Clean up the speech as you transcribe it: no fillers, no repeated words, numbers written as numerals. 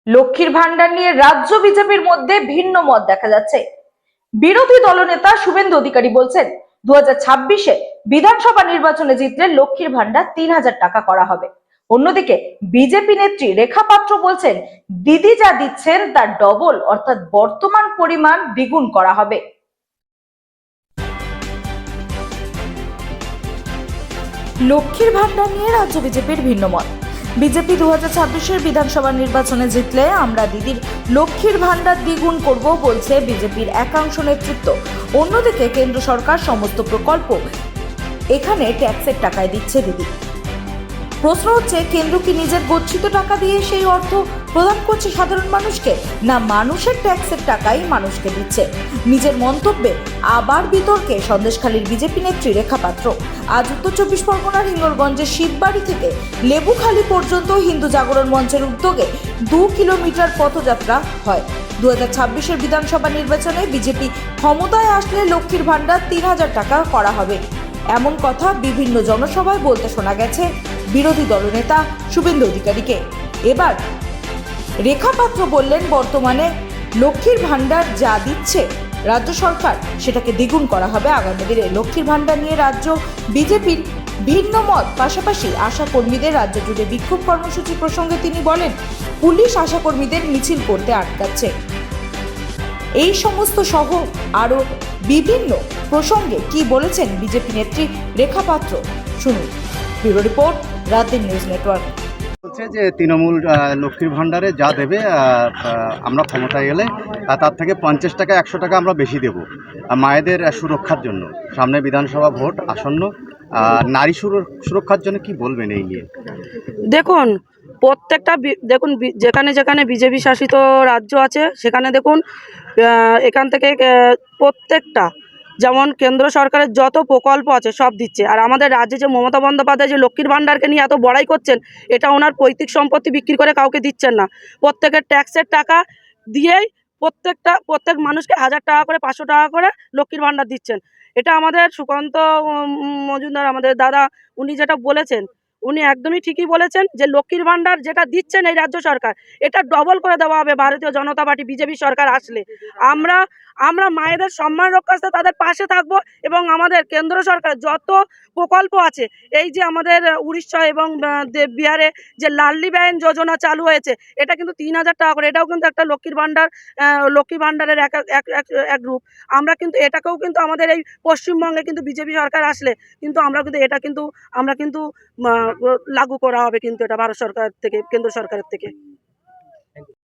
লক্ষ্মীর ভান্ডার নিয়ে রাজ্য বিজেপির মধ্যে ভিন্ন মত দেখা যাচ্ছে। বিরোধী দলনেতা শুভেন্দু অধিকারী বলছেন 2026-এ বিধানসভা নির্বাচনে জিতলে লক্ষ্মীর ভান্ডার 3,000 টাকা করা হবে। অন্যদিকে বিজেপি নেত্রী রেখা পাত্র বলছেন দিদি যা দিচ্ছেন তার ডবল অর্থাৎ বর্তমান পরিমাণ দ্বিগুণ করা হবে। লক্ষ্মীর ভান্ডার নিয়ে রাজ্য বিজেপির ভিন্ন মত। বিজেপি 2026-এর বিধানসভা নির্বাচনে জিতলে আমরা দিদির লক্ষ্মীর ভান্ডার দ্বিগুণ করব বলছে বিজেপির একাংশ নেতৃত্ব। অন্যদিকে কেন্দ্র সরকার সমস্ত প্রকল্প এখানে ট্যাক্সের টাকায় দিচ্ছে দিদি। প্রশ্ন হচ্ছে, কেন্দ্র কি নিজের গচ্ছিত টাকা দিয়ে সেই অর্থ প্রদান করছে সাধারণ মানুষকে, না মানুষের ট্যাক্সের টাকাই মানুষকে দিচ্ছে? নিজের মন্তব্যে আবার বিতর্কে সন্দেশখালীর বিজেপি নেত্রী রেখা পাত্র। আজ উত্তর 24 পরগনার হিঙ্গলগঞ্জের শিববাড়ি থেকে লেবুখালী পর্যন্ত হিন্দু জাগরণ মঞ্চের উদ্যোগে 2 কিলোমিটার পথযাত্রা হয়। 2026-এর বিধানসভা নির্বাচনে বিজেপি ক্ষমতায় আসলে লক্ষ্মীর ভান্ডার 3,000 টাকা করা হবে, এমন কথা বিভিন্ন জনসভায় বলতে শোনা গেছে বিরোধী দলনেতা শুভেন্দু অধিকারীকে। এবার রেখা পাত্র বললেন বর্তমানে লক্ষ্মীর ভান্ডার যা দিচ্ছে রাজ্য সরকার সেটাকে দ্বিগুণ করা হবে আগামী দিনে। লক্ষ্মীর ভান্ডার নিয়ে রাজ্য বিজেপির ভিন্ন মত। পাশাপাশি আশা কর্মীদের রাজ্য জুড়ে বিক্ষোভ কর্মসূচি প্রসঙ্গে তিনি বলেন পুলিশ আশা কর্মীদের মিছিল করতে আটকাচ্ছে। এই সমস্ত সহ আরো বিভিন্ন প্রসঙ্গে কি বলেছেন বিজেপি নেত্রী রেখা পাত্র শুনুন। ব্যুরো রিপোর্ট, রাত-দিন নিউজ নেটওয়ার্ক। বলছে যে তৃণমূল লক্ষ্মীর ভাণ্ডারে যা দেবে আমরা ক্ষমতায় এলে তার থেকে 50 টাকা 100 টাকা আমরা বেশি দেব মায়েদের সুরক্ষার জন্য। সামনে বিধানসভা ভোট আসন্ন, নারী সুরক্ষার জন্য কি বলবেন এই নিয়ে? দেখুন, প্রত্যেকটা দেখুন যেখানে যেখানে বিজেপি শাসিত রাজ্য আছে সেখানে দেখুন এখান থেকে প্রত্যেকটা যেমন কেন্দ্র সরকারের যত প্রকল্প আছে সব দিচ্ছে। আর আমাদের রাজ্যে যে মমতা বন্দ্যোপাধ্যায় যে লক্ষ্মীর ভাণ্ডারকে নিয়ে এত বড়াই করছেন, এটা ওনার পৈতৃক সম্পত্তি বিক্রি করে কাউকে দিচ্ছেন না, প্রত্যেকের ট্যাক্সের টাকা দিয়েই প্রত্যেক মানুষকে 1,000 টাকা করে 500 টাকা করে লক্ষ্মীর ভাণ্ডার দিচ্ছেন। এটা আমাদের সুকান্ত মজুমদার আমাদের দাদা উনি যেটা বলেছেন উনি একদমই ঠিকই বলেছেন যে লক্ষ্মীর ভাণ্ডার যেটা দিচ্ছেন এই রাজ্য সরকার এটা ডবল করে দেওয়া হবে ভারতীয় জনতা পার্টি বিজেপি সরকার আসলে। আমরা মায়েদের সম্মান রক্ষার্থে তাদের পাশে থাকবো এবং আমাদের কেন্দ্র সরকার যত প্রকল্প আছে, এই যে আমাদের উড়িষ্যা এবং বিহারে যে লাডলি বহন যোজনা চালু হয়েছে এটা কিন্তু 3,000 টাকা করে, এটাও কিন্তু একটা লক্ষ্মীর ভাণ্ডারের এক রূপ। আমরা কিন্তু এটাকেও কিন্তু আমাদের এই পশ্চিমবঙ্গে কিন্তু বিজেপি সরকার আসলে কিন্তু আমরা কিন্তু লাগু করা হবে কিন্তু এটা ভারত সরকার থেকে, কেন্দ্র সরকারের থেকে।